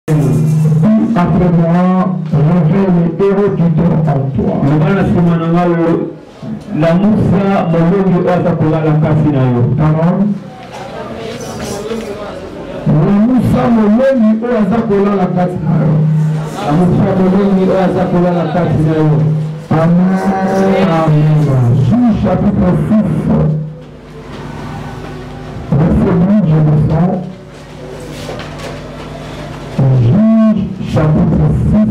Après moi, révèle les héros qui dorment en toi. La Moussa, mon nom Azakola la Kasinayo. Pardon? La Moussa, mon nom Azakola la Kasinayo. La Moussa, mon nom Azakola la Kasinayo. Amen. Amen. Juge chapitre 6. Verset 8, je descends. Juge chapitre 6.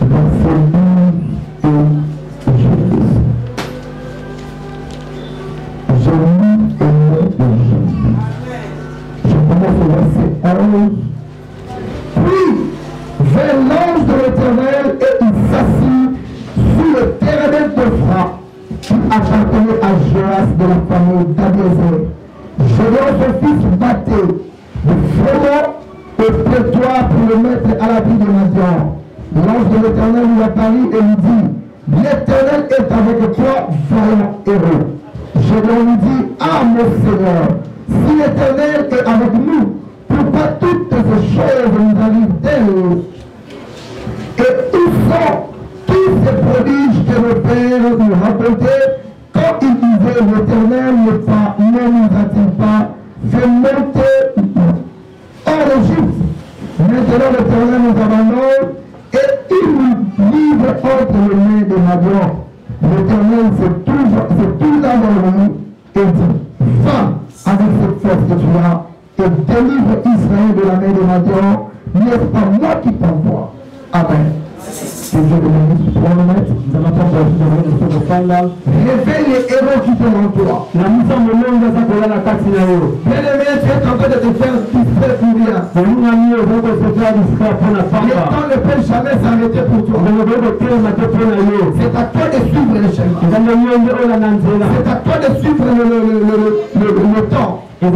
Verset 8 et je descends. Je lis au nom de Jésus. Je commence au verset 11. Puis, vers l'ange de l'Éternel, et il s'assit sur le terrain d'Ephra, qui appartenait à Joas de la famille d'Abiezer. Gédéon, son fils, battait de froment et prétoire pour le mettre à l'abri de Madian. L'ange de l'Éternel lui apparut et lui dit, l'Éternel est avec toi, vaillant héros. Gédéon lui dit, ah mon Seigneur, si l'Éternel est avec nous, pourquoi toutes ces choses nous arrivent-elles? Et où sont tous ces prodiges que nos pères nous racontaient quand ils disaient l'Éternel ne nous a-t-il pas fait monter hors d'Égypte? Maintenant l'Éternel nous abandonne et il nous livre entre les mains de Madian. L'Éternel s'est tout là dans lui et dit, va avec cette force que tu as et délivre Israël de la main de Madian. N'est-ce pas moi qui t'envoie? Amen. Que Dieu te bénisse pour nous mettre. Nous allons attendre révèle les héros qui sont en toi. La mise en monde de sa colère la Kasinayo. Bien-aimé, tu es en train de te faire discret pour rien. Le temps ne peut jamais s'arrêter pour toi. C'est à toi de suivre le chemin. C'est à toi de suivre le temps. Le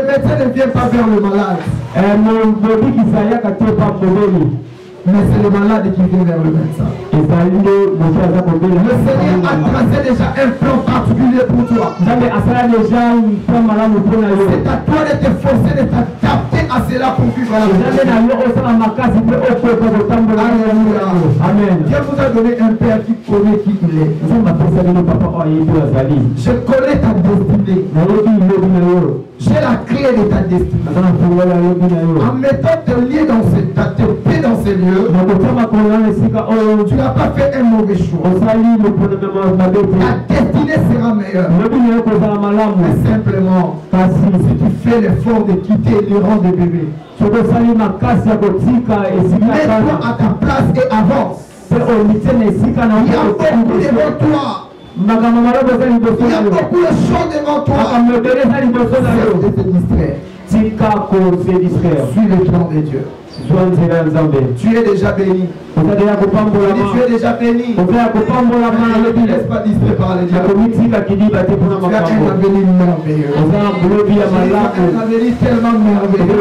médecin ne vient pas vers le malade. Mais c'est le malade qui vient vers le médecin. Le Seigneur a tracé déjà un plan particulier pour toi. C'est à toi de te forcer, de t'adapter à cela pour vivre la vie. Amen. Dieu vous a donné un Père qui connaît qui il est. Je connais ta destinée. J'ai la clé de ta destinée. En mettant tes liens dans tes pieds dans ces lieux, tu n'as pas fait un mauvais choix. Ta destinée sera meilleure. Mais simplement, si tu fais l'effort de quitter le rang de bébé, mets-toi à ta place et avance. Il y a beaucoup devant toi. Il y a beaucoup de choses devant toi. C'est de te distraire. Suis le plan de Dieu. Tu es déjà béni. Tu es déjà béni. Ne te laisse pas distraire par les diables. Tu as un avenir merveilleux. Un avenir tellement merveilleux.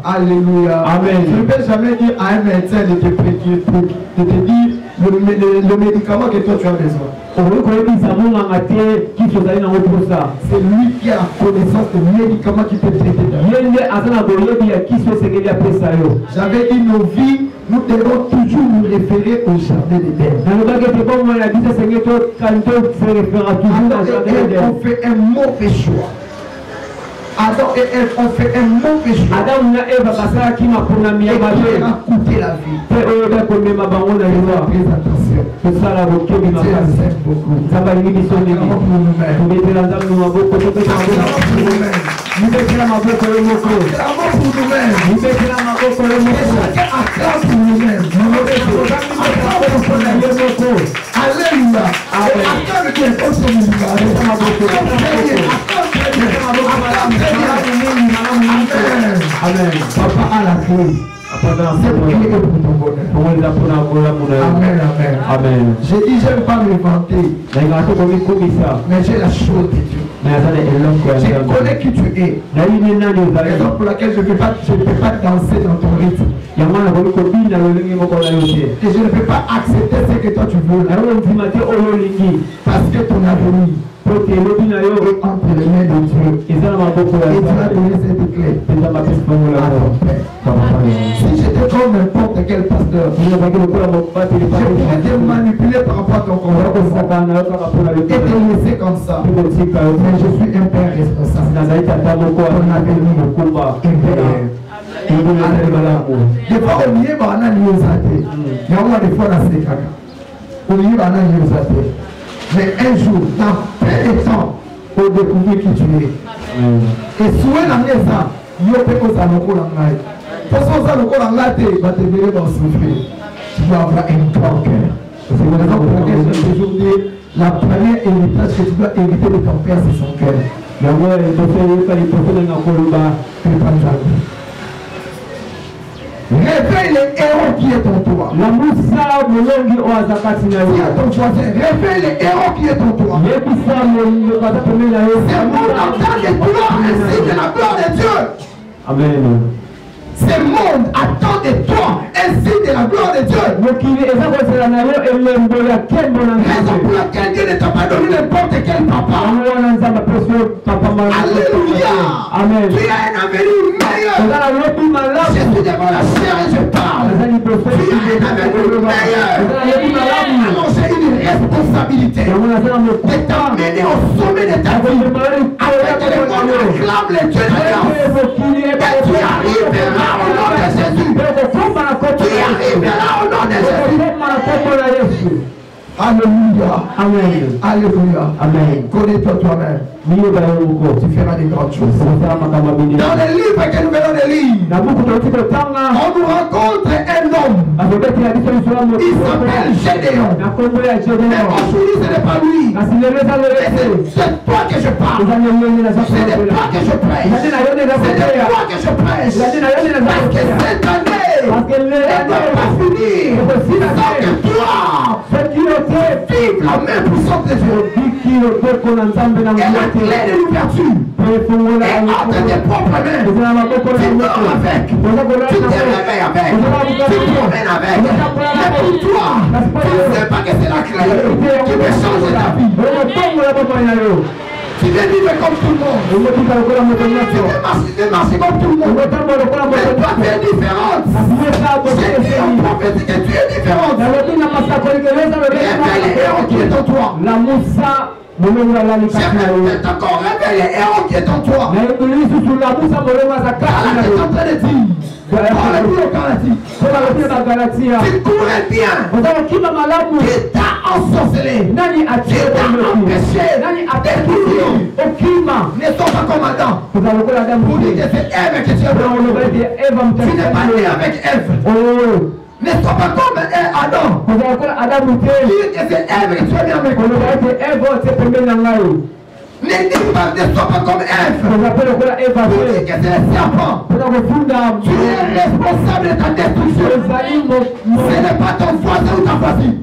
Alléluia. Amen. Je ne peux jamais dire à un médecin de te dire le médicament que toi tu as besoin. C'est lui qui a la connaissance du médicament qui peut traiter ta vie. J'avais dit nos vies, nous devons toujours nous référer au jardin d'Éden. On fait un mauvais choix. Adam et Ève ont fait un mauvais choix. Et qui a coûté la vie. Fais attention. C'est beaucoup. Amen. Papa a la clé. C'est clé pour ton bonheur. Amen, amen. J'ai dit, j'aime pas me vanter. Mais j'ai la chose de Dieu. Je connais qui tu es. Raison pour laquelle je ne peux pas danser dans ton rythme. Et je ne peux pas accepter ce que toi tu veux. Parce que ton avenir est entre les mains de Dieu. Et tu as donné cette clé à ton père. Si j'étais comme n'importe quel pasteur, je pourrais te manipuler par rapport à ton comportement et te laisser comme ça. Mais je suis un père responsable. Ton avenir des fois, on y est, on a des fois, on y est, mais un jour, dans plein de temps, on découvre qui tu es. Et souvent, dans les ans, il y a des choses à nous faire. Parce que ça nous faire, tu vas te dire dans souffrir. Tu dois avoir un grand cœur. C'est pour raison pour laquelle je vais toujours dire, la première héritage que tu dois hériter de ton père, c'est son cœur. Réveille les héros qui est en toi. Dis à ton voisin, réveille les héros qui est en toi. C'est mon entend de gloire ainsi de la gloire de Dieu. Amen. Ce monde attend de toi ainsi de la gloire de Dieu. Raison pour laquelle Dieu ne t'a pas donné n'importe quel papa. Alléluia. Amen. Tu as un avenir meilleur. Je suis devant la chair et je parle. Tu as un avenir meilleur. Alors j'ai une responsabilité de t'amener au sommet de ta vie. Avec le monde acclame les dieux d'alliance. Et tu arriveras au nom de Jésus. Tu arriveras au nom de Jésus. Alléluia. Amen. Alléluia. Amen. Connais-toi toi-même. Tu feras des grandes choses. Dans les livres que nous venons de lire, on nous rencontre un homme. Il s'appelle Gédéon. Mais aujourd'hui, ce n'est pas lui. C'est toi que je parle. Ce n'est pas que je prêche. C'est de toi que je prêche. Parce que cette année, elle ne va pas finir sans que toi, vive la même puissance de Dieu. Et la clé de l'ouverture est entre tes propres mains. Tu dors avec, tu te réveilles avec, tu promènes avec. Mais pour toi, tu ne sais pas que c'est la clé qui peut changer ta vie. Tu viens vivre comme tout le monde. Tu viens marcher comme tout le monde. Mais toi, tu es différente. J'ai dit en prophétie que tu es différente. Réveille les héros qui est en toi. J'ai encore réveillé les héros qui est en toi. Alors tu es en train de dire. Tu courais bien. Qui t'a ensorcelé. Qui t'a empêché. Ne sois pas comme Adam. Pour dire que c'est Ève que tu as pris. Tu n'es pas né avec Ève. Ne sois pas comme Adam. Dire que c'est Ève que tu as mis avec. Ne sois pas comme Ève. Pour dire que c'est le serpent. Tu es responsable de ta destruction. Ce n'est pas ton voisin ou ta voisine.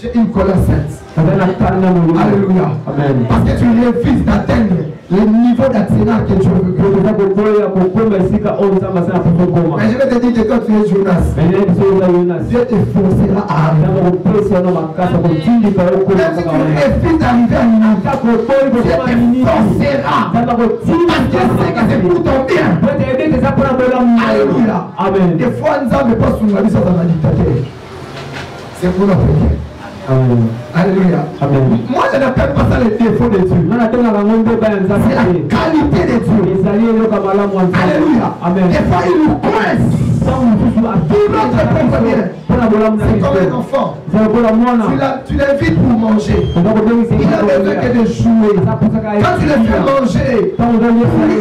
J'ai une colère sainte. Alléluia. Amen. Parce que tu es fils d'atteindre le niveau d'atteindre que Dieu veut. Mais je vais te dire que quand tu es Jonas, Dieu te forcera à arriver. Même si tu es fils d'arriver à Ninavi, Dieu te forcera. Parce que c'est que c'est pour ton bien. Alléluia. Amen. Des fois, nous avons pas sur la vie sans un dictateur. C'est pour notre bien. Alléluia. Amen. Moi je n'appelle pas ça le défaut de Dieu. C'est la qualité de Dieu. Alléluia. Amen. Des fois il nous coince. Pour notre propre bien. C'est comme un enfant. Tu l'invites pour manger. Il a besoin que de jouer. Quand tu le fais manger,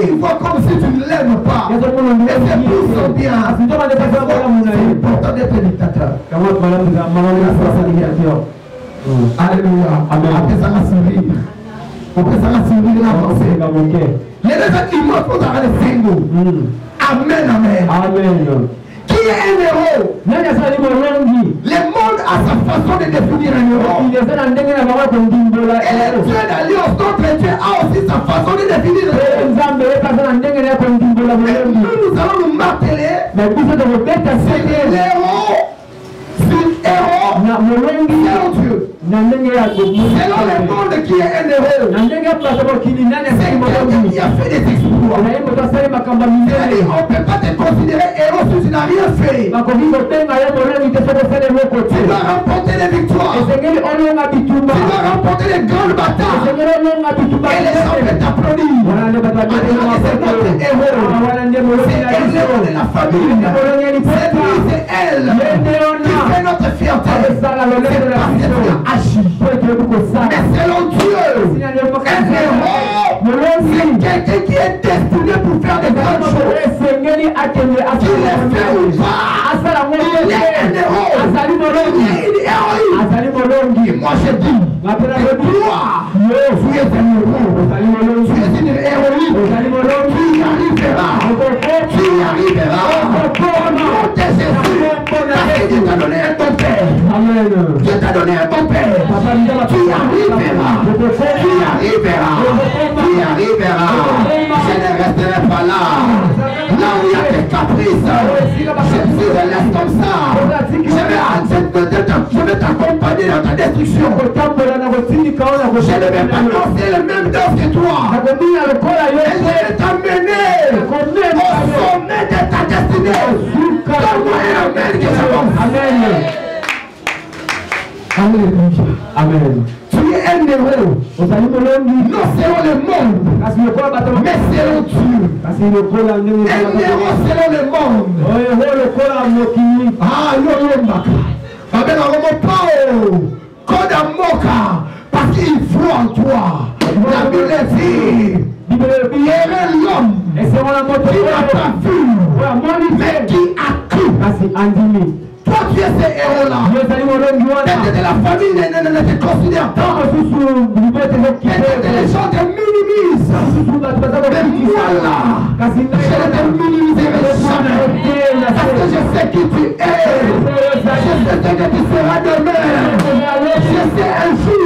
il voit comme si tu ne l'aimes pas. Et c'est pour son bien. C'est important d'être dictateur. Alléluia. Amen. Après ça va sourire. Après ça va sourire la pensée. Les raisons qui montrent pour arrêter le single. Amen, amen. Amen. Qui est un héros? Le monde a sa façon de définir un héros. Et le Dieu d'alliance, notre Dieu a aussi sa façon de définir les choses. Nous allons nous marteler. C'est l'héros. Selon Dieu. Selon le monde qui est un héros. C'est quelqu'un qui a fait des exploits. C'est-à-dire, on ne peut pas te considérer héros si tu n'as rien fait. Tu dois remporter des victoires. Tu dois remporter des grandes batailles. Et les gens peuvent t'applaudir. C'est notre héros. C'est un héros de la famille. C'est lui, c'est elle. Qui fait notre fierté. C'est parce que tu as agi. Mais selon Dieu, un héros, c'est quelqu'un qui est destiné pour faire des grandes choses. Qu'il les fait ou pas, il est un héros. Il est une héroïne. Et moi je dis, toi, tu es un héros. Tu es une héroïne. Tu y arriveras. Tu y arriveras. Nom de Jésus. Parce que Dieu t'a donné un bon père. Dieu t'a donné un bon père. Tu y arriveras. Tu y arriveras. Tu y arriveras. Je ne resterai pas là. Là où il y a des caprices, je laisse comme ça. Je vais t'accompagner dans ta destruction. Je ne vais pas danser le même danse que toi. Et je vais t'amener au sommet de ta destinée. Donne-moi un amen que j'avance. Amen. Amen. Tu es un héros. Non selon le monde, mais selon Dieu. Un héros selon le monde. Ah, parce qu'il voit en toi. La Bible dit, héros l'homme qui n'a pas vu, mais qui a cru. Toi tu es ce héros-là. Peut-être de la famille ne te considère pas. Peut-être les gens te minimisent. Mais moi là, je ne te minimiserai jamais. Parce que je sais qui tu es. Je sais ce que tu seras demain. Je sais un jour,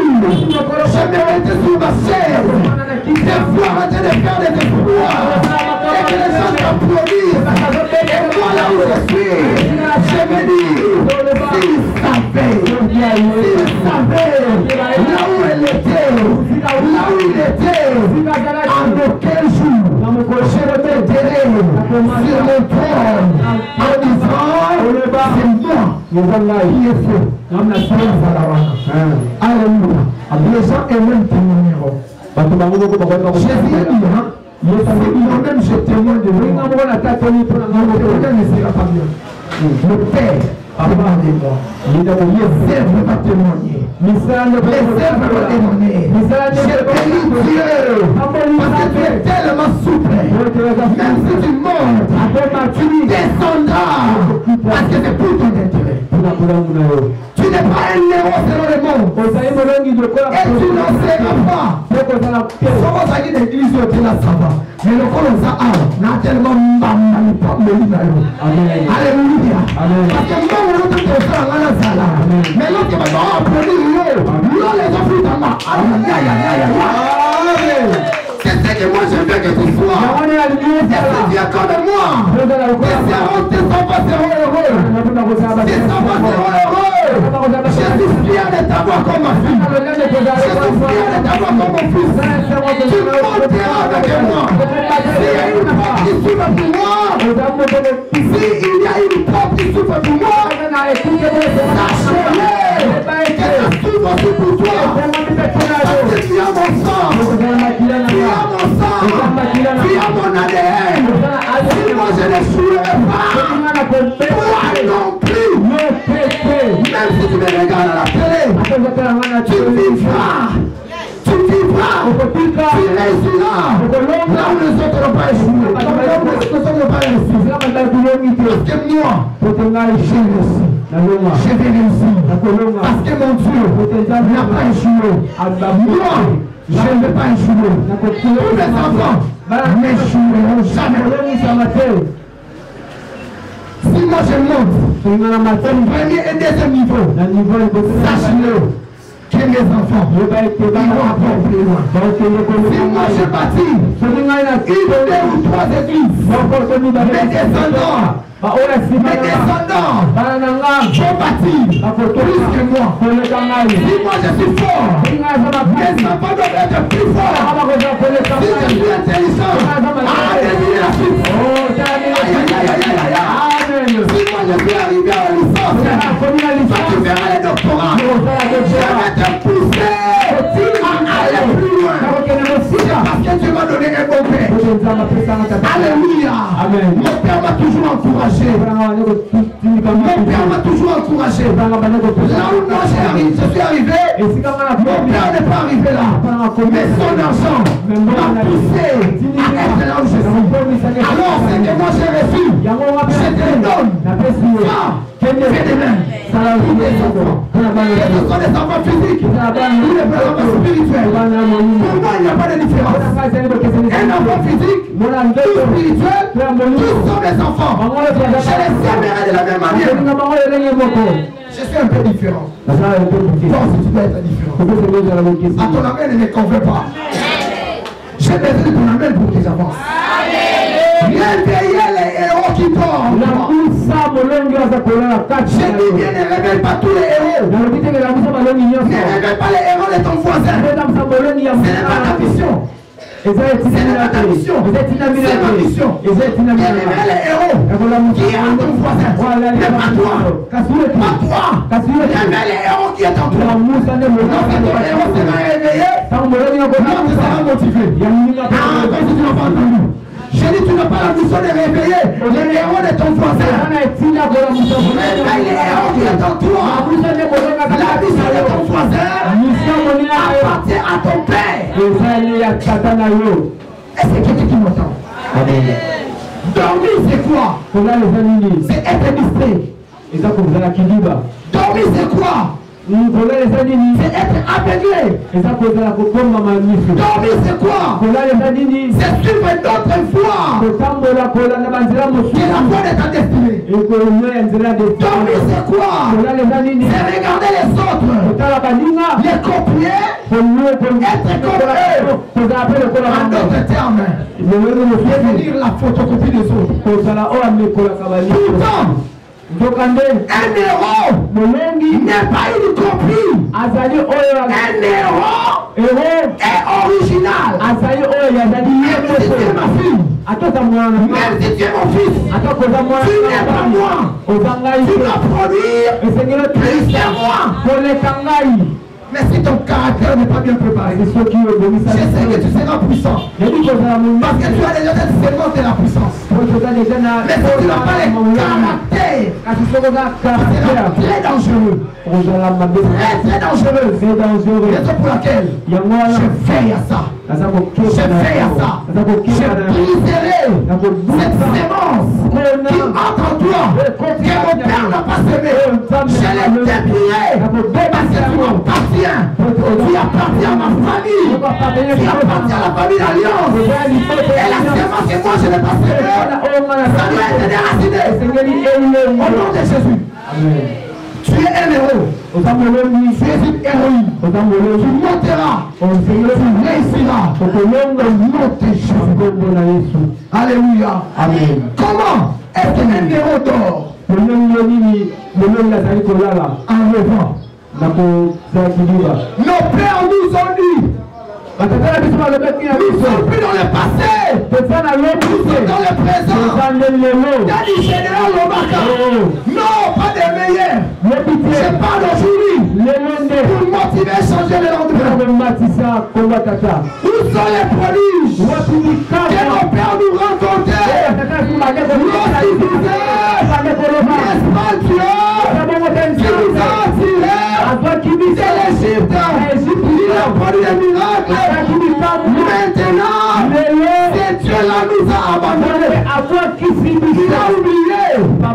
je mérite sur ma chaise de voir en train de faire des exploits. Et que les gens t'applaudissent. Et moi là où je suis, je me dis, s'il savait, là où elle était, là où il était, en aucun jour, je le mettrai sur le trône en disant, c'est moi qui est feu. Alléluia. Les gens aiment témoigner. Jésus a dit, moi-même je témoigne de lui. Ne sera pas bien. Le Père a parlé de moi. Les œuvres vont témoigner. Les œuvres vont témoigner. Je bénis Dieu. Parce que tu es tellement souple. Même si tu montes, tu descendras. Parce que c'est pour ton intérêt. Tu n'es pas un héros selon le monde. Et tu n'en seras pas. Comment ça dit l'église au Théla Saba? Mais le colonel a tellement alléluia. Parce que moi, on te fait ça dans la salle. Mais l'autre qui va applaudir l'eau. L'eau les offre dans ma. C'est ce que moi je veux que tu sois. Et c'est d'accord de moi. Tes seront heureux. Tes enfants seront heureux. Je suis fier de t'avoir comme ma fille. Je suis fier de t'avoir comme mon fils. Tu monteras avec moi. S'il y a une porte qui s'ouvre pour moi, s'il y a une porte qui s'ouvre pour moi, sache-le que ça s'ouvre aussi pour toi. Parce que tu as mon sang. Tu as mon sang. Tu as mon ADN. Si moi je ne jouerai pas, toi non plus. Même si tu me regardes à la télé, tu vivras. Tu vivras. Tu réussiras. Là où les autres n'ont pas échoué. Là où les autres n'ont pas réussi. Parce que moi, je vais réussir. Parce que mon Dieu n'a pas échoué. Moi, je ne vais pas échouer. Tous les enfants n'échoueront jamais. Si moi je monte, premier et deuxième niveau, sache-le que mes enfants iront encore plus loin. Si moi je bâtis 1, 2 ou 3 églises, mes descendants vont bâtir plus que moi. Si moi je suis fort, mes enfants doivent être plus forts. Si je suis intelligent, alléluia la suite. Si moi je suis arrivé à la licence, toi tu verras les doctorats. Je vais te pousser à aller plus loin. Parce que Dieu m'a donné un bon père. Alléluia. Mon père m'a toujours encouragé. Mon père m'a toujours encouragé. Là où moi je suis arrivé, mon père n'est pas arrivé là. Mais son argent m'a poussé à être là où je suis. Alors c'est que moi j'ai reçu. Je te le donne. Fais des mains. Ce sont des enfants physiques. Ou des enfants spirituels. Pour moi il n'y a pas de différence. Un enfant physique, tout spirituel, tous sont des enfants. Je les aimerai de la même manière. Je suis un peu différent. Toi aussi tu dois être différent. À ton amen ne me convainc pas. J'ai besoin de ton amen pour tes avances. Réveillez les héros qui dorment. Je dis bien, ne réveille pas tous les héros. Ne réveille pas les héros de ton voisin. Ce n'est pas ta mission. C'est ma mission. Je réveille les héros qui est en ton voisin. Mais pas toi. Réveille les héros qui est en toi. Lorsque ton héros sera réveillé, l'autre sera motivé. Si tu n'as pas entendu. J'ai dit tu n'as pas la mission de réveiller les héros de ton voisin. Réveille les héros qui est en toi. La mission de ton voisin appartient à ton père. Est-ce que quelqu'un qui m'entend? Dormir c'est quoi? C'est être distrait. Dormir c'est quoi? C'est être aveuglé. Dormir c'est quoi? C'est suivre d'autres voies qui est la voie de ta destinée. Dormir c'est quoi? C'est regarder les autres, les copier, être comme eux. En d'autres termes, devenir la photocopie des autres. Pourtant, un héros n'est pas une copie. Un héros est original. Même si tu es ma fille, même si tu es mon fils, tu n'es pas moi. Tu dois produire plus que moi. Mais si ton caractère n'est pas bien préparé, je sais que tu seras puissant. Parce que tu as déjà cette séquence de la puissance. Mais si tu n'as pas les caractères, c'est très dangereux. Très dangereux. Raison pour laquelle je veille à ça. Je veille à ça. Je briserai cette sémence qui entre en toi, que mon père n'a pas semé. Je les déplierai parce que tu m'appartiens. Tu appartiens à ma famille. Tu appartiens à la famille d'Alliance. Et la sémence que moi je n'ai pas semé, ça doit être déraciné. Au nom de Jésus. Amen. Tu es un héros. Tu es une héroïne. Tu monteras. Tu réussiras. Au nom de Jésus. Alléluia. Amen. Comment est-ce qu'un héros dort? En rêvant. Nos pères nous ont dit. Nous ne sommes plus dans le passé. Nous sommes dans le présent. T'as dit général Lomaka. Non, pas des meilleurs. Je parle aujourd'hui pour motiver et changer le lendemain. Où sont les prodiges que nos pères nous rencontraient? Lorsqu'ils disaient, n'est-ce pas Dieu qui nous a attirés de l'Égypte? Il a produit des miracles. Maintenant, c'est Dieu-là nous a abandonnés. Il a oublié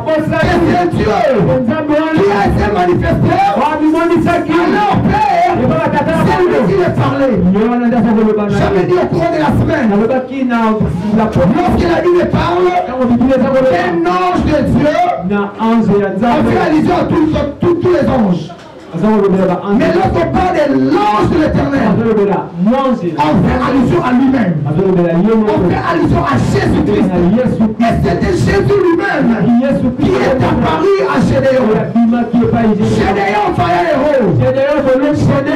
que c'est Dieu qui a été manifesté. Alors Père, c'est lui qui les parlait. J'avais dit au cours de la semaine, lorsqu'il a dit les paroles, un ange de Dieu a fait allusion à tous les anges. Mais lorsqu'on parle de l'ange de l'Éternel, on fait allusion à lui-même. On fait allusion à Jésus-Christ. Et c'était Jésus lui-même qui est apparu à Gédéon. Gédéon fallait un héros. Gédéon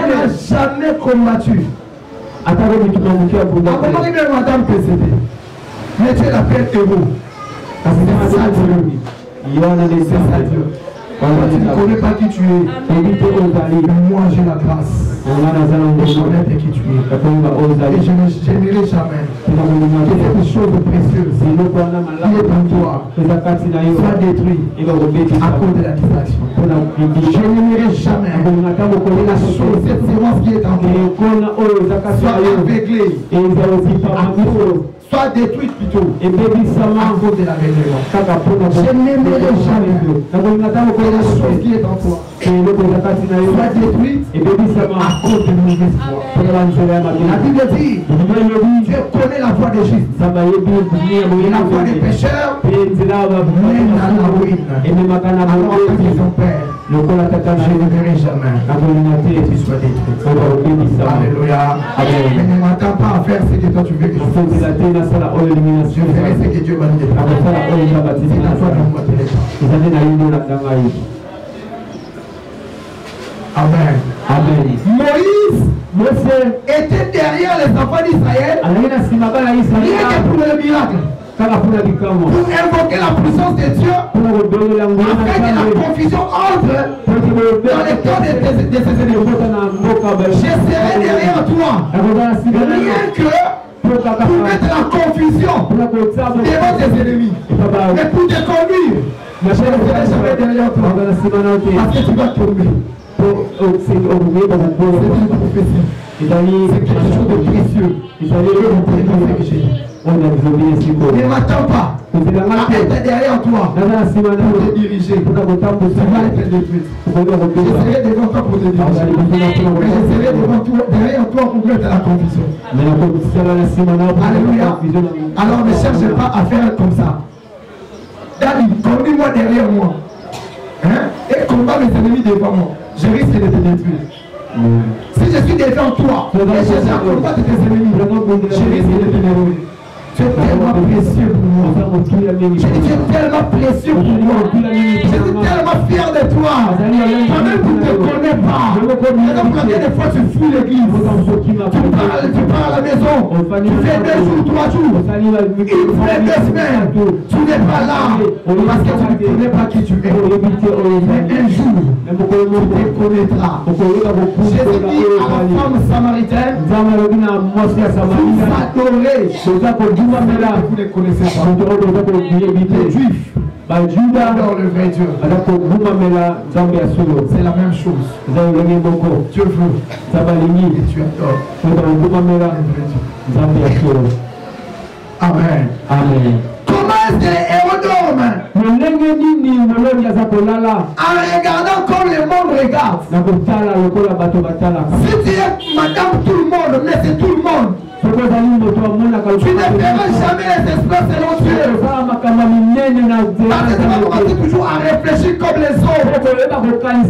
n'a jamais combattu. À comment il est madame PCD? Mais Dieu l'appelle héros. Parce que c'est ça Dieu. C'est ça Dieu. Tu ne connais pas qui tu es. Moi j'ai la grâce. Je connais qui tu es. Et je n'aimerai jamais que quelque chose de précieux qui est en toi soit détruit à cause de la distraction. Je n'aimerai jamais que la chose, cette séance qui est en toi, soit aveuglée soit détruite plutôt à cause de l'aveuglement. Je n'aimerai jamais que la chose qui est en toi soit détruite à cause de mauvaise foi. La Bible dit, Dieu connaît la voie des justes, et la voie des pécheurs mène à la ruine. Alors que son Père, je ne verrai jamais que tu sois détruit. Alléluia. Mais ne m'attends pas à faire ce que toi tu veux que je fasse. Je ferai ce que Dieu m'a dit. C'est la foi qui m'a donné. Amen. Amen. Moïse était derrière les enfants d'Israël. Rien que pour le miracle. Pour invoquer la puissance de Dieu, afin que la confusion entre dans les cœurs de ses ennemis. Je serai derrière toi, rien que pour mettre la confusion devant tes ennemis, mais pour te conduire. Je ne serai jamais derrière toi, parce que tu vas tomber. C'est une prophétie. C'est quelque chose de précieux. Ne m'attends pas à être derrière toi pour te diriger. Tu vas être détruit. Je serai devant toi pour te diriger. Mais je serai derrière toi pour mettre la confusion. Alléluia. Alors ne cherche pas à faire comme ça. Daddy, conduis-moi derrière moi. Et combat mes ennemis devant moi. Je risque de te détruire. Si je suis devant toi et je cherche à combattre tes ennemis, je risque de te détruire. Tu es tellement précieux pour moi. Tu es tellement précieux pour moi. Je suis tellement fier de toi. Toi-même tu ne te connais pas. Donc combien de fois tu fouilles l'église? Tu pars à la maison. Tu fais 2 jours, 3 jours. Il fait 2 semaines. Tu n'es pas là. Parce que tu ne connais pas qui tu es. Mais un jour, tu te connaîtras. Jésus dit à la femme samaritaine, vous adorez. Vous ne connaissez pas. Les Juifs adorent le vrai Dieu. C'est la même chose. Dieu veut et tu adores le vrai Dieu. Amen. Amen. Comment est-ce que les héros dorment? En regardant comme le monde regarde. Si tu es madame tout le monde, mais c'est tout le monde. Tu ne verras jamais les esprits selon Dieu. Parce que tu vas commencer toujours à réfléchir comme les autres. Un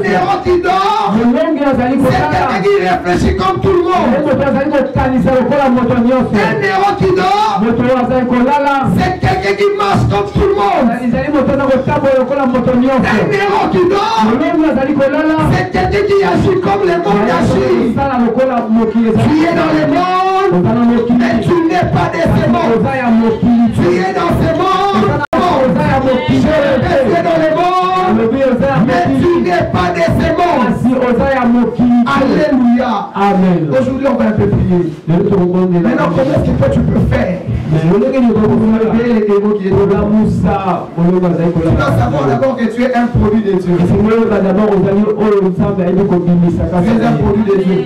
héros qui dort, c'est quelqu'un qui réfléchit comme tout le monde. Un héros qui dort, c'est quelqu'un qui marche comme tout le monde. Un héros qui dort, c'est quelqu'un qui agit comme le monde agit. Tu es dans le monde, mais tu n'es pas de ce monde. Tu es dans ce monde, tu es dans le monde, mais tu n'es pas de ce monde. Alléluia. Amen. Aujourd'hui, on va un peu prier. Maintenant, comment est-ce que toi tu peux faire pour lever les héros qui est là? Tu dois savoir d'abord que tu es un produit de Dieu. Tu es un produit de Dieu.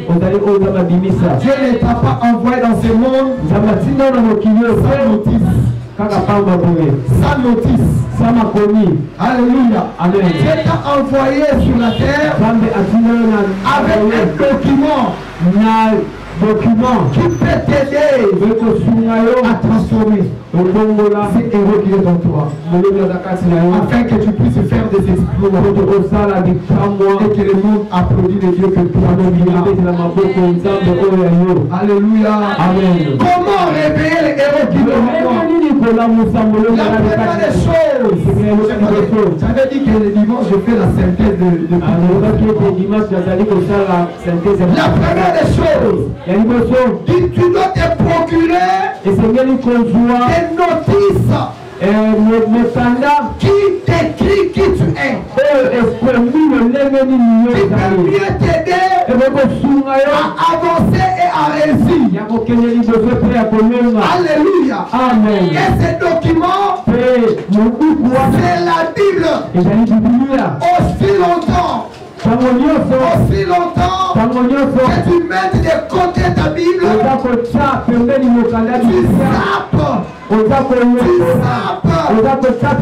Dieu ne t'a pas envoyé dans ce monde sans notice. Sans notice. Alléluia. Dieu t'a envoyé sur la terre avec un document document qui peut t'aider à transformer ces héros qui est en toi. Afin que tu puisses faire des exploits et que le monde applaudisse les dieux que tu as nommés. Alléluia. Amen. Comment réveiller les héros qui sont en toi? La première des choses, j'avais dit que le dimanche je fais la synthèse de la première des choses, tu dois te procurer des notices qui t'écrit qui tu es. Qui peut mieux t'aider à avancer et à réussir. Alléluia. Amen. Et ces documents, c'est la Bible. Aussi longtemps que tu mettes de côté ta Bible, tu zappes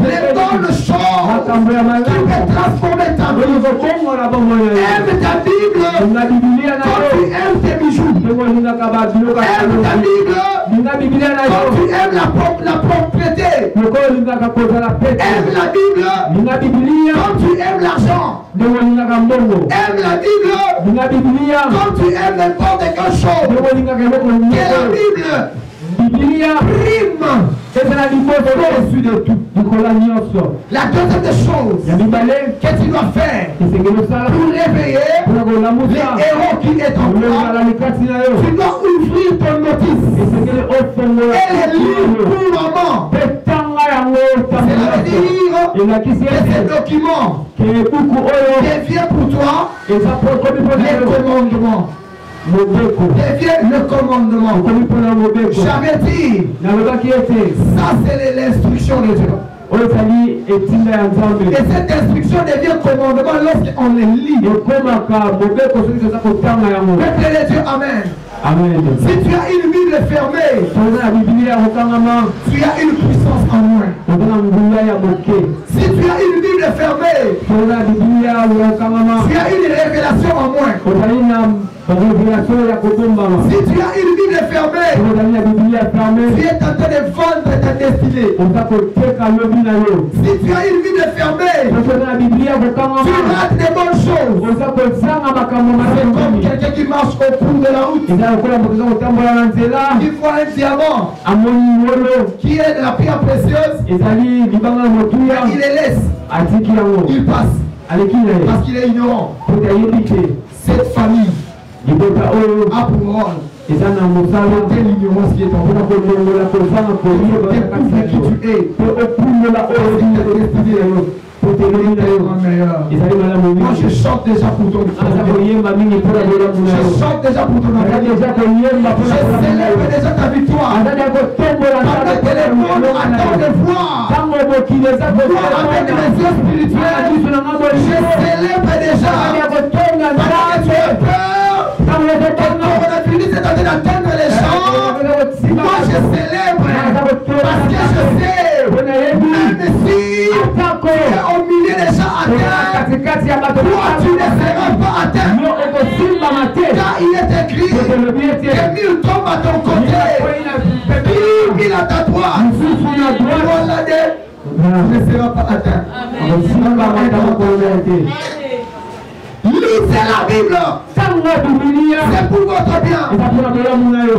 les bonnes choses qui peuvent transformer ta vie. Aime ta Bible quand tu aimes tes bijoux. Aime ta Bible quand tu aimes la propriété. Aime la Bible quand tu aimes l'argent. Aime la Bible quand tu aimes n'importe quelle chose. Et la Bible prime au-dessus de tout. La deuxième des choses que tu dois faire pour réveiller les héros qui est en toi, tu dois ouvrir ton notice et les lire pour le moment. Cela veut dire que ces documents deviennent pour toi les commandements. Devient le commandement. J'avais dit, ça c'est l'instruction de Dieu. Et cette instruction devient commandement lorsqu'on les lit. Peuple de Dieu, amen. Amen. Si tu as une Bible fermée, tu as une puissance en moins. Si tu as une Bible fermée, tu as une révélation en moins. Si tu as une Bible fermée, tu es en train de vendre ta destinée. Si tu as une Bible fermée, tu rates des bonnes choses. C'est comme quelqu'un qui marche au bout de la route. Il voit un diamant qui est de la pierre précieuse. Il les laisse. Il passe. Parce qu'il est ignorant. Cette famille a pour rôle de l'ignorance qui est en toi. Découvre qui tu es. Moi je chante déjà pour ton je chante déjà pour ton je célèbre déjà ta victoire. Pendant que les mondes attendent de voir avec les yeux spirituels, je célèbre déjà pendant que tu as peur. Quand on a fini c'est en train d'attendre les gens, moi je célèbre parce que je sais même si au milieu des gens à terre, toi tu ne seras pas à terre. Car il est écrit que 1000 tombent à ton côté, 1000 à ta droite. Tu ne seras pas à terre. Lisez la Bible. C'est pour votre bien.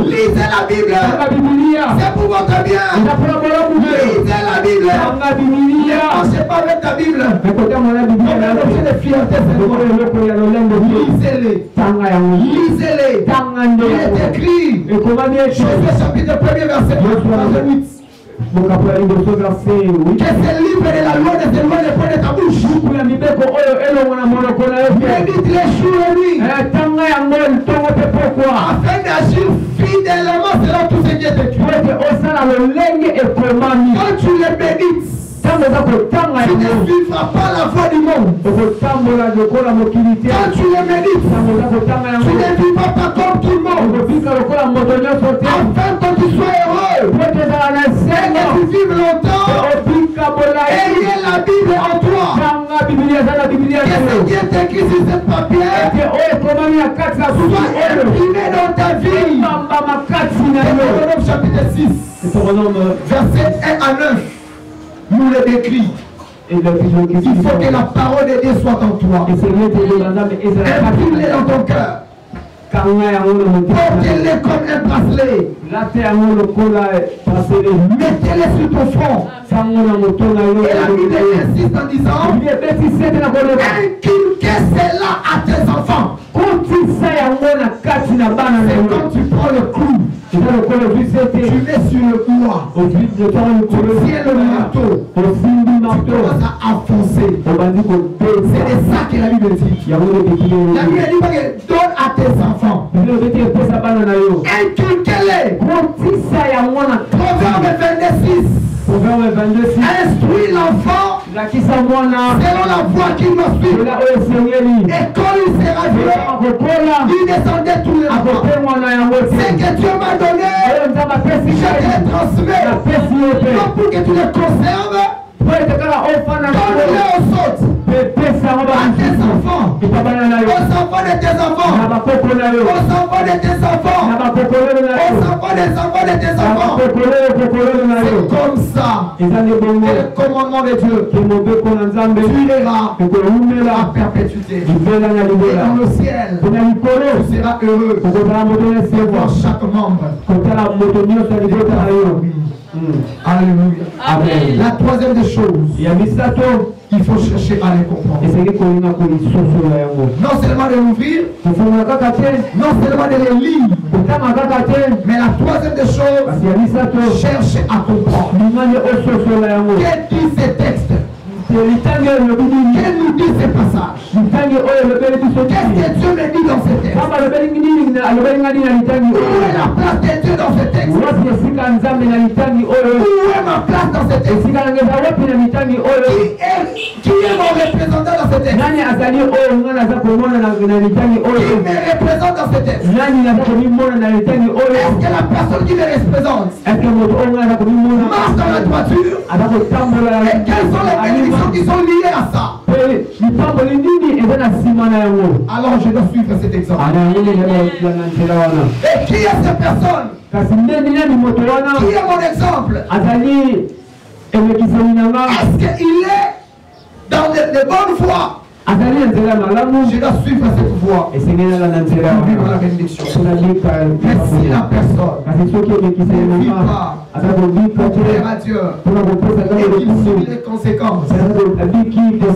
Lisez la Bible. C'est pour votre bien. Lisez la Bible. Ne marchez pas avec ta Bible. L'objet de fierté, c'est quoi? Lisez-les. Lisez-les. Il est écrit. Josué chapitre 1er verset 8. Que ce livre de la loi ne s'éloigne point de ta bouche. Médite les jours et nuits. Afin d'agir fidèlement selon tout ce qui est écrit. Quand tu les médites, tu ne suivras pas la voie du monde. Quand tu les médites, tu ne vivras pas comme tout le monde. Afin que tu sois heureux et que tu vives longtemps, ayez la Bible en toi. Qu'est-ce qui est écrit sur cette papier soit imprimé dans ta vie. Deutéronome chapitre 6, verset 1 à 9, nous le décrit. Il faut que la parole de Dieu soit en toi. Imprime-les dans ton cœur. Portez-les comme un bracelet. Mettez-les sur ton front. Et la Bible insiste en disant, inculquez cela à tes enfants. C'est quand tu prends le clou, tu mets sur le bois, tu tiens le marteau, tu commences à enfoncer. C'est de ça que la Bible dit. La Bible dit que donne à tes enfants. Inculquez-les. Proverbe 26. Instruis l'enfant selon la voie qu'il doit suivre. Et quand il sera vieux, il descendait tous les enfants. C'est que Dieu m'a donné, je te transmets. Non pour que tu les conserves. Donne-les aux autres. À tes enfants. Aux enfants de tes enfants. Aux enfants de tes enfants. Aux enfants des enfants de tes enfants. C'est comme ça. C'est le commandement de Dieu. Tu iras à perpétuité. Et dans le ciel, tu seras heureux de voir chaque membre. Alléluia. Amen. La troisième des choses, il faut chercher à les comprendre. Non seulement de l'ouvrir, non seulement de les lire, mais la troisième des choses, chercher à comprendre. Qu'est-ce que dit ces textes? Qu'est-ce nous dit ces passages? Qu'est-ce que Dieu me dit dans ces textes? Où est la place de Dieu dans ces textes? Où est ma place dans ces textes? Qui est mon représentant dans ces textes? Qui me représente dans ces textes? Est-ce que la personne qui me représente marche dans la droiture? Et quelles sont les bénédictions qui sont liées à ça? Alors je dois suivre cet exemple. Et qui est cette personne? Qui est mon exemple? Est-ce qu'il est dans de bonnes voies? Je dois suivre cette voie pour vivre la bénédiction. Mais si la personne ne vit pas pour plaire à Dieu et qu'il subit les conséquences de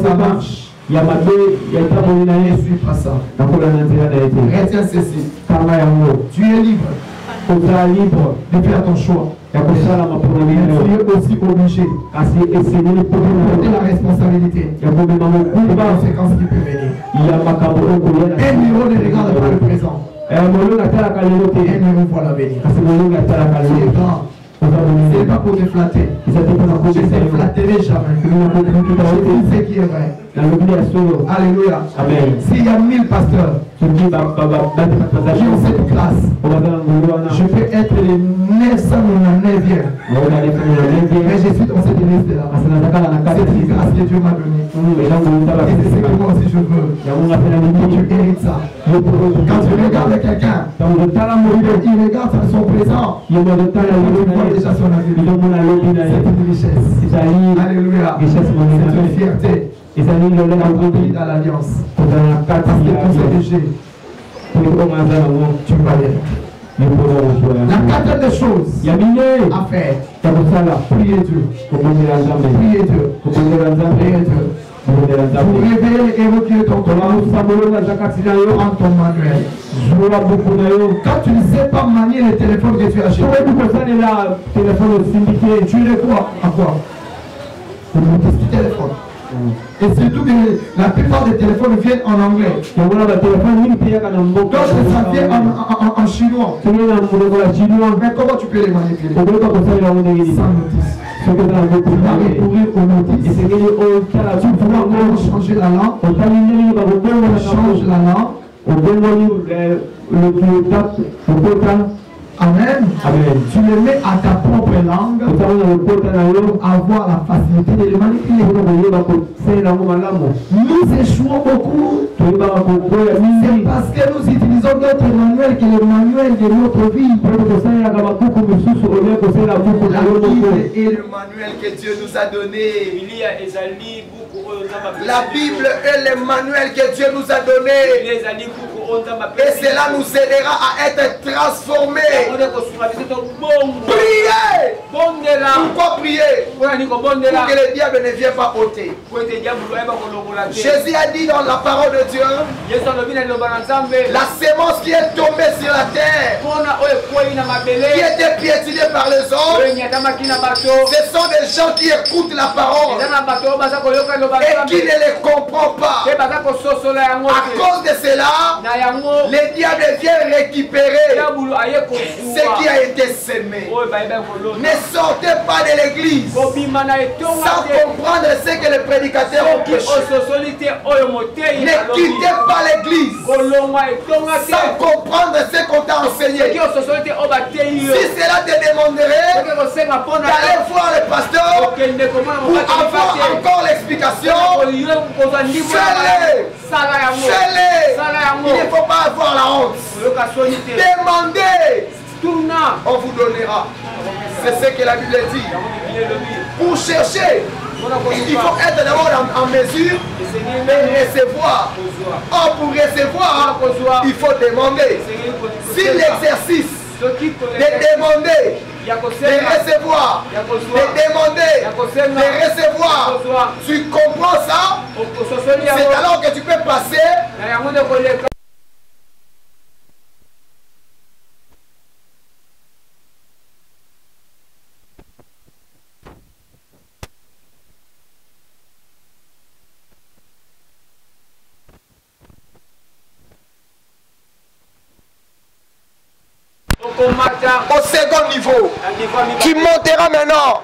sa marche, ne suis pas ça. Retiens ceci. Tu es libre de faire ton choix. Tu es aussi obligé de porter la responsabilité des conséquences qui peuvent venir. Un héros ne regarde pas le présent. Un héros voit l'avenir. C'est grand. Ce n'est pas pour te flatter. Je ne te flatterai jamais. Je dis ce qui est vrai. Alléluia. Amen. S'il y a 1000 pasteurs qui ont cette classe, je peux être le 999e. Mais je suis dans cette liste-là. C'est une grâce que Dieu m'a donnée. Et c'est ce que moi aussi je veux. Tu hérites ça. Quand tu regardes quelqu'un, il regarde son présent. Il voit déjà son avenir. C'est une richesse. Alléluia. C'est une fierté. Et ça nous donne dans l'alliance. Parce que tous ces péchés, tu vas y être. La quatrième des choses à faire, prier Dieu. Prier Dieu. Prier Dieu. Pour révéler les héros qui est en toi, en ton manuel. Quand tu ne sais pas manier le téléphone que tu as acheté, tu le crois à quoi? Petit téléphone. Et surtout que la plupart des téléphones viennent en anglais. D'autres ça vient en chinois. Mais comment tu peux les manipuler? Sans notice. Tu vas recourir aux notices. Tu pourras changer la langue. Change la langue. Amen. Amen. Tu le mets à ta propre langue pour avoir la facilité de le manipuler. Nous échouons beaucoup. C'est parce que nous utilisons notre manuel manuel qui est le manuel de notre vie. La Bible est le manuel que Dieu nous a donné. La Bible est le manuel que Dieu nous a donné. Et cela nous aidera à être transformés. Priez. Pourquoi prier? Pour que le diable ne vienne pas ôter. Jésus a dit dans la parole de Dieu, la sémence qui est tombée sur la terre, qui était piétinée par les hommes, ce sont des gens qui écoutent la parole et qui ne les comprennent pas. À cause de cela, le diable vient récupérer ce qui a été sémé. Ne sortez pas de l'église sans comprendre ce que les prédicateurs ont prêché. Ne quittez pas l'église sans comprendre ce qu'on t'a enseigné. Si cela te demanderait d'aller voir le pasteur pour avoir encore l'explication, fais-le. Il ne faut pas avoir la honte. Demandez, on vous donnera. C'est ce que la Bible dit. Pour chercher, il faut être d'abord en mesure de recevoir. Or, pour recevoir, il faut demander. Si l'exercice de demander, de recevoir, de demander, de recevoir, tu comprends ça, c'est alors que tu peux passer au second niveau, qui montera maintenant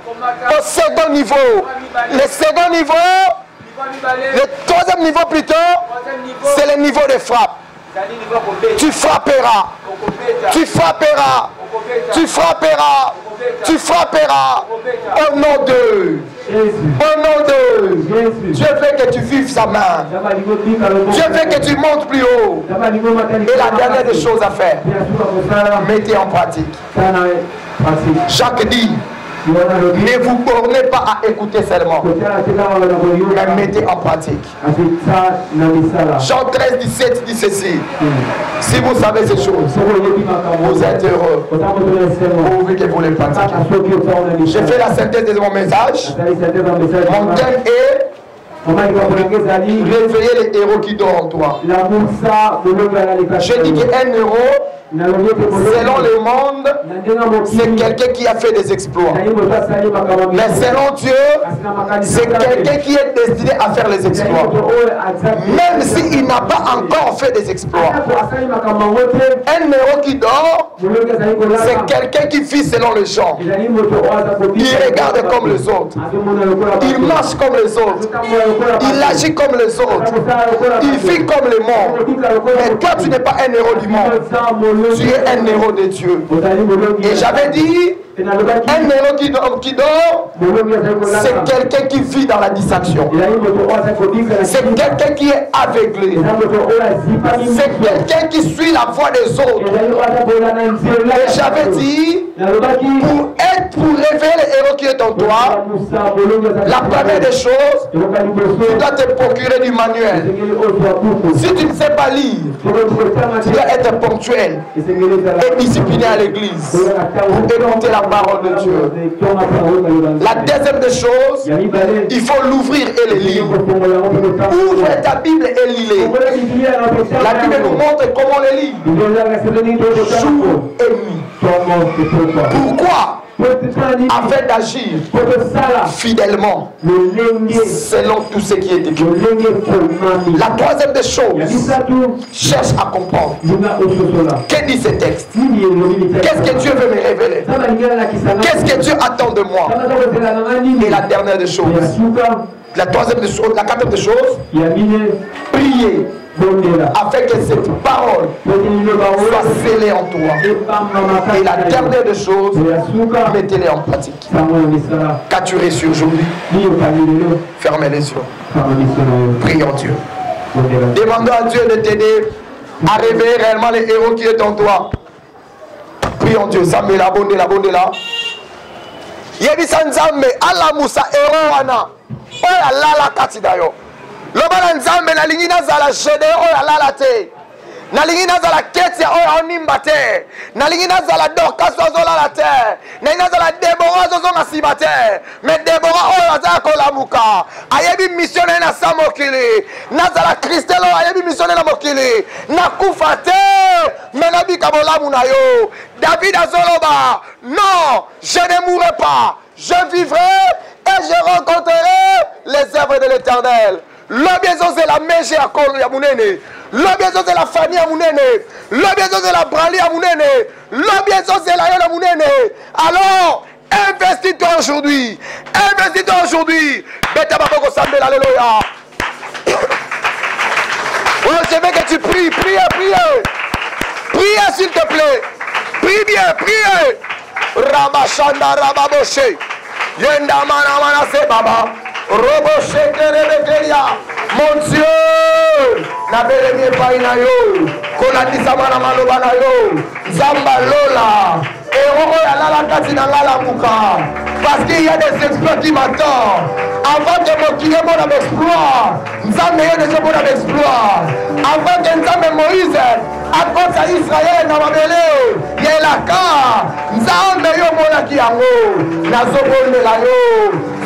au second niveau. Le second niveau, le troisième niveau plutôt, c'est le niveau de frappe. Tu frapperas, tu frapperas, tu frapperas, tu frapperas au nom de au nom de Dieu veut que tu vives sa main. Dieu veut que tu montes plus haut. Et la dernière des choses à faire, mettez en pratique. Jacques dit, ne vous bornez pas à écouter seulement, mais mettez en pratique. Jean 13, 17 dit ceci. Si vous savez ces choses, vous êtes heureux. Pourvu que vous les pratiquez. J'ai fait la synthèse de mon message. Mon thème est réveiller les héros qui dorment en toi. Je dis qu'un héros, selon le monde, c'est quelqu'un qui a fait des exploits. Mais selon Dieu, c'est quelqu'un qui est destiné à faire les exploits. Même s'il n'a pas encore fait des exploits. Un héros qui dort, c'est quelqu'un qui vit selon le genre. Il regarde comme les autres. Il marche comme les autres. Il agit comme les autres. Il vit comme le monde. Mais toi, tu n'es pas un héros du monde. Tu es un héros de Dieu. Et j'avais dit, un héros qui dort, c'est quelqu'un qui vit dans la distraction. C'est quelqu'un qui est aveuglé. C'est quelqu'un qui suit la voie des autres. Et j'avais dit, pour révéler le héros qui est en toi, la première des choses, tu dois te procurer du manuel. Si tu ne sais pas lire, tu dois être ponctuel et discipliné à l'église pour écouter la parole de Dieu. La deuxième des choses, il faut l'ouvrir et le lire. Ouvre ta Bible et lis-les. La Bible nous montre comment le lire. Jour et nuit. Pourquoi? Afin d'agir fidèlement selon tout ce qui est écrit. La troisième des choses, cherche à comprendre. Que dit ce texte? Qu'est-ce que Dieu veut me révéler? Qu'est-ce que Dieu attend de moi? Et la dernière des choses, la troisième des choses, la quatrième des choses, prier afin que cette parole soit scellée en toi. Et la dernière des choses, mettez-les en pratique. Qu'as-tu reçu aujourd'hui? Fermez les yeux. Prions Dieu. Demandons à Dieu de t'aider à réveiller réellement les héros qui est en toi. Prions Dieu. Zambé la bonde là. Yebisa Nzambe ala musa héros wana. Oya lala kati dayo. Loba Nzambe na lingi nazala jede oya lala te. Nalingi nazala ketia oya onimba te. Nalingi nazala Dorcas ozolala te. Nalingi nazala Deborah ozonga siba te. Mais Deborah oya azala kolamuka. Ayebi missionné na samokili. Nazala Christelle ayebi missionné na mokili. Nakufa te. Mais nabika bolamu na yo. David azoloba. Non, je ne mourrai pas. Je vivrai et je rencontrerai les œuvres de l'Éternel. L'obéissance c'est la mèche à Kolo ya Mounene. L'obéissance c'est la famille à Mounene. L'obéissance c'est la brali à Mounene. L'obéissance c'est la yole à Mounene. Alors, investis-toi aujourd'hui. Investis-toi aujourd'hui. Beta Baboko Sambel, alléluia. Oh, je veux que tu pries, prie. Prie s'il te plaît. Prie bien, prie. Rabashanda Rababoshe. Yenda mana se baba. Roboshe kerebekeria. Mon Dieu. Na belemi pa ina yo. Kolandisa mana maloba na yo. Zamba lola. Ero ya lala kati na ngala muka. Parce qu'il y a des exploits qui m'attendent. Avant que mon kié mon exploit. Nzambe yo déjà mon exploit. Avant que Nzambe Moïse à cause à Israël na mabele. Yelaka. Nzambe yo mona ki yango. Nazobonde la yo.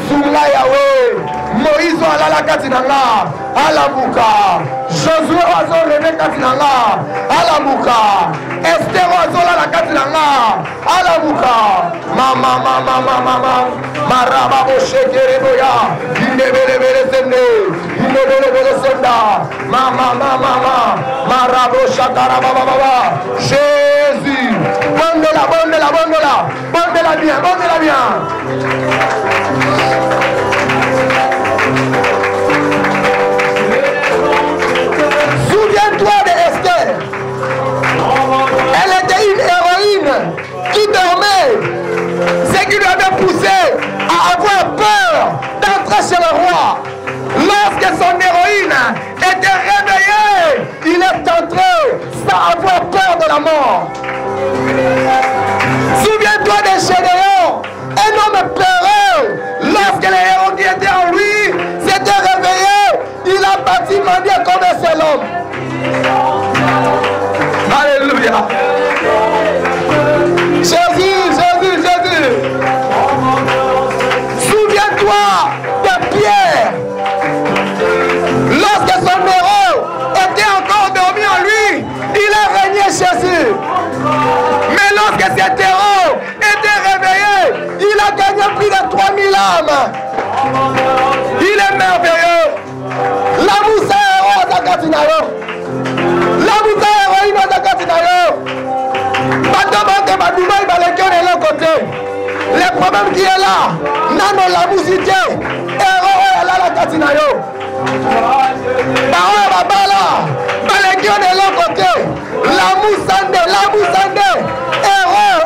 Sunga Yahweh. Moïse alala kati na nga. Alamuka. Josué ozo leve kati na nga. Alamuka. Esther ozo la kati na nga. Alamuka. Mama. Maraba boshekere boya. Indebele sende. Indebele senda. Mama. Marabo shakara baba. Jésus. Bonde-la bien. Souviens-toi de Esther. Elle était une héroïne qui dormait. Ce qui lui avait poussé à avoir peur d'entrer chez le roi. Lorsque son héroïne était réveillée, il est entré sans avoir peur de la mort. Souviens-toi de Gédéon, un homme peureux. Lorsque les héros qui étaient en lui s'étaient réveillés, il a bâti mendier comme un seul homme. Alléluia. Jésus. Souviens-toi de Pierre. Lorsque son héros était encore dormi en lui, il a régné Jésus. Mais lorsque cet héros était réveillé, il a gagné plus de 3000 âmes. Il est merveilleux. La moussa héros à Katinayo. La moussa héroïne à Katinayo. Le problème qui est là, nano la musique, héros est là la Katinayo. Parole babala, balégion de l'autre côté, la moussande,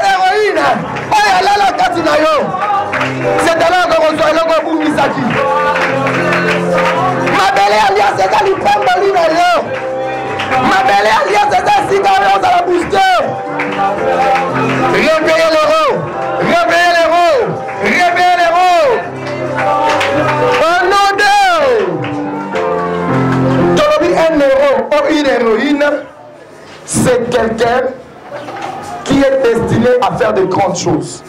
héroïne, oh là la Katinayo. C'est de là qu'on reçoit le goût Misaki. Ma belle alliance c'est à l'hypombaline. Ma belle alliance c'est à cigare à la booster. Réveillez l'héros. Au nom de un héros ou une héroïne, c'est quelqu'un qui est destiné à faire de grandes choses.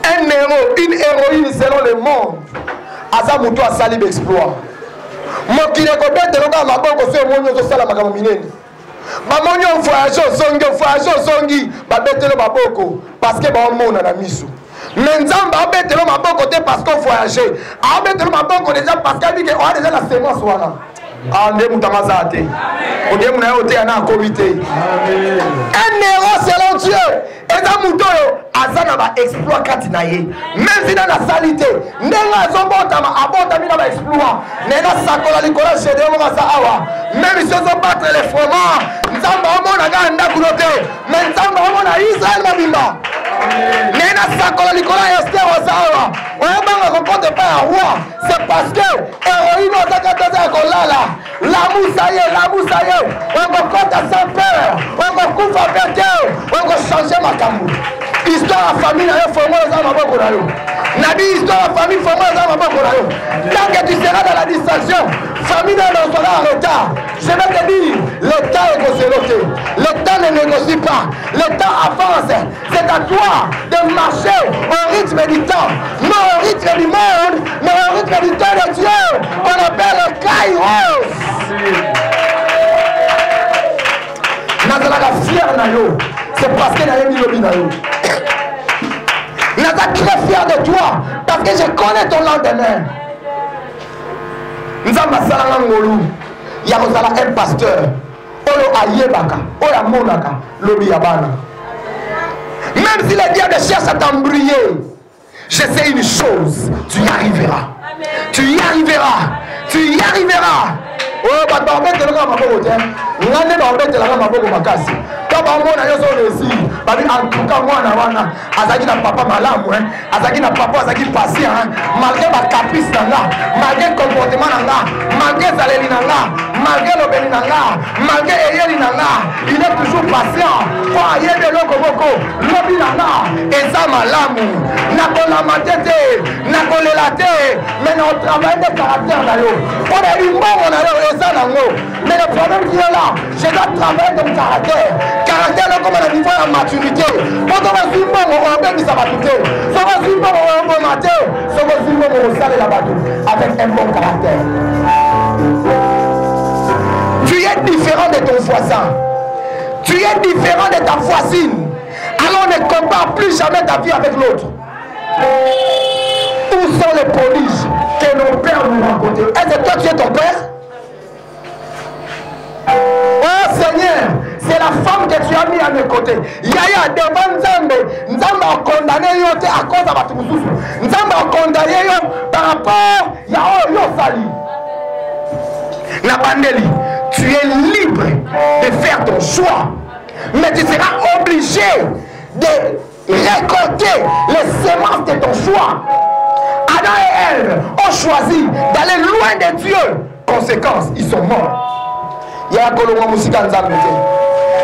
Un héros, une héroïne selon le monde, Azamuto a sali d'exploit. Mokile kobete loka maboko se monyo zo sala makambo minene. Mamonyo voyage songi babete lo maboko parce que ba mona na misu. Mais Nzamba abete lo maboko te parce qu'on voyageait. Abete lo maboko déjà parce qu'il dit qu'on a déjà la sémence wana. Ande mutamaza ate. Ode muna yo te ana comité. Un héros selon Dieu. Et dans Moutoyo, Azana va exploit Katinaye. Même si dans la salité, Nenga Zombotama, Abotami dans l'exploit. Nenga Sakola Nicolas Gédéon Awa. Même si on battre les fromages, Nzamba Omona Ganda Kulote. Mais Nzamba Omona Israël Mabimba. Nenga Sakola Nicolas Esther Osawa. On a pas rencontré pas un roi. C'est parce que héroïne Ozakataza Kolala. L'amour, ça y est. On va compter sans peur. On va couper avec Dieu. On va changer ma camoufle. Histoire de famille, il faut moi les hommes. Nabi, histoire de famille, il faut moi les hommes. Tant que tu seras dans la distraction, famille ne sera en retard. Je vais te dire, le temps est conséqué. Le temps ne négocie pas. Le temps avance. C'est à toi de marcher au rythme du temps. Non au rythme du monde, mais au rythme du temps de Dieu. On appelle le Kairos. Nazalaka fier na yo. C'est parce que na mis lobi na yo. Nazalaka très fier de toi. Parce que je connais ton lendemain. Nzamba salanga ngolu. Il y a un pasteur. Oyo ayebaka. Oyo monaka. Lobi yabana. Même si le diable cherche à t'embrouiller, je sais une chose. Tu y arriveras. Tu y arriveras. Tu y arriveras. Oh, bah, t'en mets le gars, ma pauvre, tiens. N'en est pas embêté, la ma pauvre, ma casse. Quand on a réussi, en tout cas, moi, Azaki n'a papa malade, Azaki n'a papa, Azaki patient, malgré ma caprice, malgré le comportement, malgré Zaleli, malgré l'obéli, malgré Eyeli, il est toujours patient. Pour ailleurs de l'Okoboko, l'obi, et ça, malamu, n'a pas la matete, n'a pas le latte, mais on travaille de caractère, on a eu mort, on a eu ça, mais le problème qui est là, je dois travailler ton caractère. Caractère comme à niveau de la maturité. Quand on va suivre, on va bien ça va coûter. Si on va suivre, on va mater. Si on va suivre, on va saler la bateau. Avec un bon caractère. Tu es différent de ton voisin. Tu es différent de ta voisine. Alors ne compare plus jamais ta vie avec l'autre. Où sont les prodiges que nos pères nous racontaient? Est-ce que toi tu es ton père? Oh Seigneur, c'est la femme que tu as mis à mes côtés. Yaya devant Nzambe, Nzambe a condamné yo à cause de Batumususu. Nzambe a condamné yo par rapport à yo sali. Nabandeli, tu es libre de faire ton choix, mais tu seras obligé de récolter les semences de ton choix. Adam et Ève ont choisi d'aller loin de Dieu. Conséquence, ils sont morts. Il y a un colombo musique en Zambie.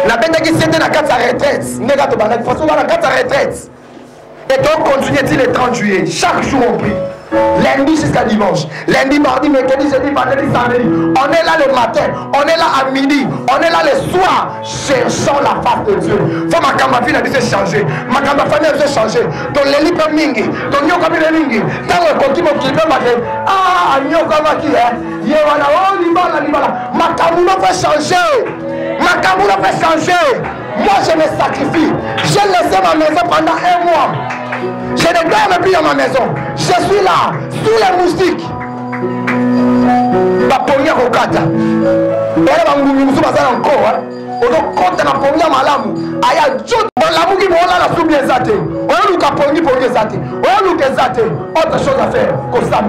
La bête qui s'était dans la carte à retraite. N'est-ce pas de façon dans la carte à retraite. Et donc continuez-il le 30 juillet. Chaque jour on prie. Lundi jusqu'à dimanche. Lundi, mardi, mercredi, jeudi, vendredi, samedi. On est là le matin. On est là à midi. On est là le soir. Cherchons la face de Dieu. Faut ma camarade a dû se changer. Ma camarade a dû se changer. Ton leli peut mingi. Ton nyoka peut mingi. Tant que tu me clipes, ah, nyoka va qui est. Yewana, oh, libala, libala. Ma camarade peut changer. Ma camarade peut changer. Moi, je me sacrifie. J'ai laissé ma maison pendant un mois. Je ne dors plus dans ma maison. Je suis là, sous les moustiques. La première au kata. Et là, on va encore. On doit compter la première malamu. Aya jot. L'amour qui m'a la soupe bien zate. On nous caponi pour les zate. On nous les zate. Autre chose à faire. Comme ça.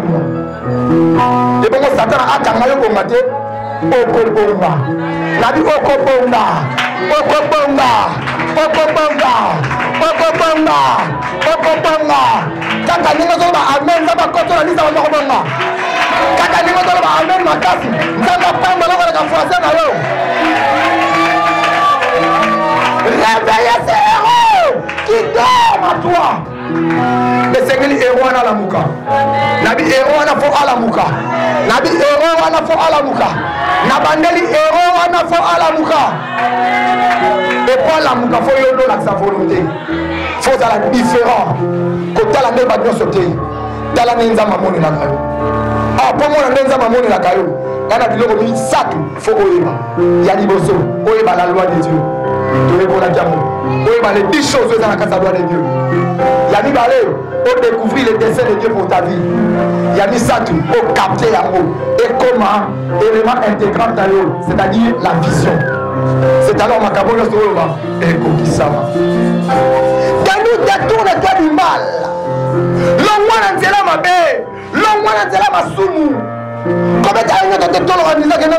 Et bon, Satan a attendu au matin. Okobonga. La vie Okobonga. Okobonga. Okobonga. Okobonga. Okobonga. Kaka ningo zoba amen zaba koto na nisa wa okobonga. Kaka ningo zoba amen makasi. Zaba pamba na kwa français na yo. Réveillez ces héros qui dorment à toi. Le Seigneur est héros à la mouka. Nabi héros à la fo à la mouka. Nabi héros à la fo à la mouka. Nabandeli héros à la fo à la mouka. Et pas la mouka, faut y aller avec sa volonté. Faut être différent. Quand tu as la même bagage sauté, tu as la même zamamoni la caillou. Ah, pour moi, la même zamamoni la caillou. Il y a des gens qui disent ça, il faut oeba. Il y a des bosso, oeba la loi de Dieu. Tu es pour la diamant. Oeba les 10 choses dans la casa loi de Dieu. Il y a des balais, pour découvrir les desseins de Dieu pour ta vie. Il y a des ça, pour capter l'amour. Et comment, élément intégrant dans l'eau, c'est-à-dire la vision. C'est alors ma cabane de Soroba et Kokisama. Nous détourne-toi du mal. L'homme n'a ma baie. L'homme n'a ma soumou. Comme tu as une de en disant que non,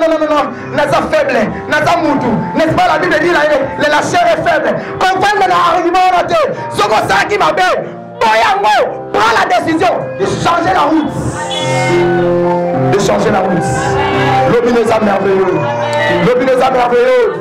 n'est pas faible, n'est pas moutou. N'est-ce pas la Bible dit la chair est faible. Comprends le argument raté. Ce qu'on sait qui m'a baie. Boyango, prends la décision de changer la route. De changer la route. L'obineza merveilleux. L'obineza merveilleux.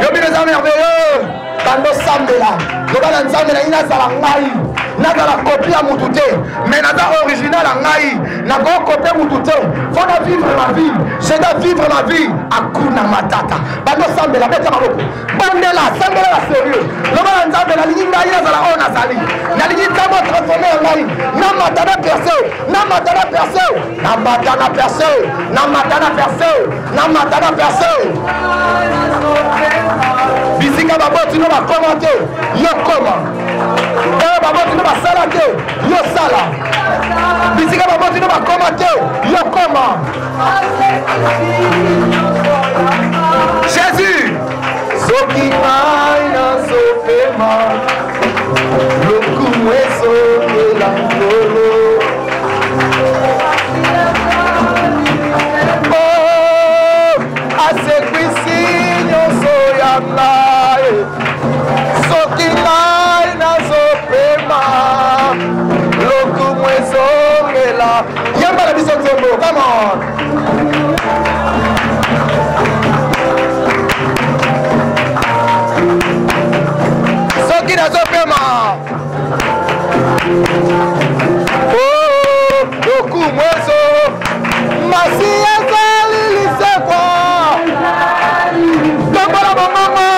L'obineza merveilleux. Kando sambela. Lobana nzambela ina zalangai. Nazala copie à Moutouté, mais naza original à Naï. Naza copie Moutouté. Faut na vivre ma vie. Je dois vivre ma vie. Akuna matata. Bando sambela, bête à Maroko. Bandela, sambela la sérieux. Lobana nzambela, l'inga ina zala on azali. Na lingi tamo transformé en Naï. Na matana percé. Na matana percé. Na matana percé. Na matana percé. Na matana percé. Bisika baboti no va commenter. Yo comment. Baboti no va salater. Yo sala. Bisika baboti no va commenter. Yo comment. Jésus. Soki aina sofema. Lokumweso elangolo. Oh, asekwisi soyamai. Soki aina sofema. Lokumweso ela. Yamba la biso nzombo. Come on. Soki nazopema. Oh, lokumweso. Masi ezali lisekwa. Tombola mamango.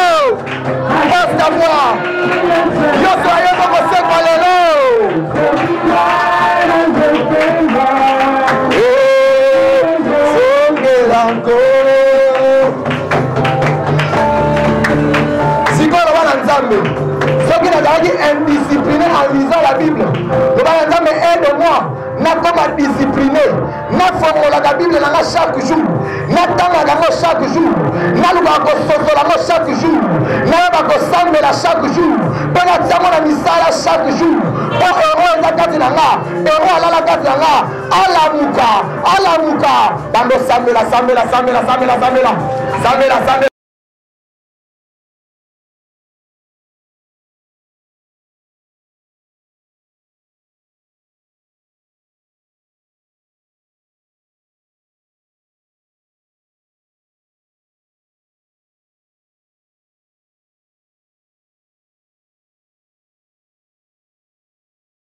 Passe ta voix. Yo soyez comme sekwa lelo. Ceux qui n'ont indiscipliné en lisant la Bible, aide-moi, n'a comme discipliné, n'a formé la Bible chaque jour, n'a tant chaque jour, n'a pas chaque jour, n'a pas semble chaque jour, n'a pas la misala chaque jour, pour héros la katinanga, héros à la katinanga, à la mouka, bando samela, samela, samela, samela, samela, samela, samela.